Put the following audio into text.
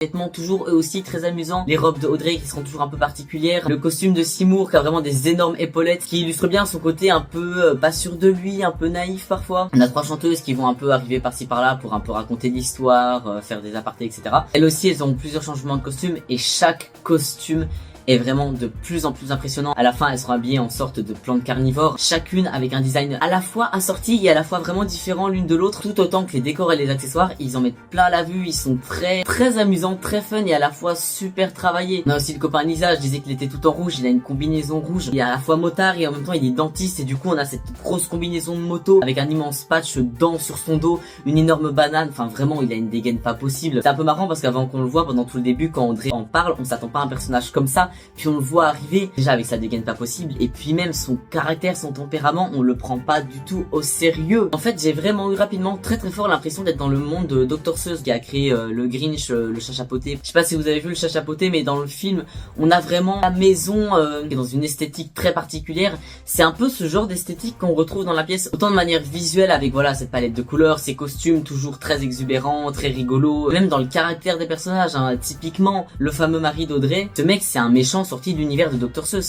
vêtements toujours eux aussi très amusants, les robes de Audrey qui seront toujours un peu particulières, le costume de Seymour qui a vraiment des énormes épaulettes qui illustre bien son côté un peu pas sûr de lui, un peu naïf parfois. On a 3 chanteuses qui vont un peu arriver par-ci par-là pour un peu raconter l'histoire, faire des apartés, etc. Elles aussi, elles ont plusieurs changements de costumes et chaque costume est vraiment de plus en plus impressionnant. À la fin, elles seront habillées en sorte de plantes carnivores, chacune avec un design à la fois assorti et à la fois vraiment différent l'une de l'autre, tout autant que les décors et les accessoires, ils en mettent plein la vue, ils sont très amusants, très fun et à la fois super travaillés. On a aussi le copain Lisa, je disais qu'il était tout en rouge, il a une combinaison rouge, il est à la fois motard et en même temps il est dentiste et du coup on a cette grosse combinaison de moto avec un immense patch dent sur son dos, une énorme banane, enfin vraiment il a une dégaine pas possible. C'est un peu marrant parce qu'avant qu'on le voit pendant tout le début, quand Audrey en parle, on s'attend pas à un personnage comme ça. Puis on le voit arriver, déjà avec sa dégaine pas possible, et puis même son caractère, son tempérament, on le prend pas du tout au sérieux. En fait, j'ai vraiment eu rapidement très fort l'impression d'être dans le monde de Dr Seuss qui a créé le Grinch, le chat chapeauté. Je sais pas si vous avez vu le chat chapeauté, mais dans le film, on a vraiment la maison qui est dans une esthétique très particulière. C'est un peu ce genre d'esthétique qu'on retrouve dans la pièce, autant de manière visuelle avec voilà cette palette de couleurs, ces costumes toujours très exubérants, très rigolos, même dans le caractère des personnages, hein. Typiquement le fameux mari d'Audrey, ce mec c'est un méchant sorti de l'univers de Dr Seuss.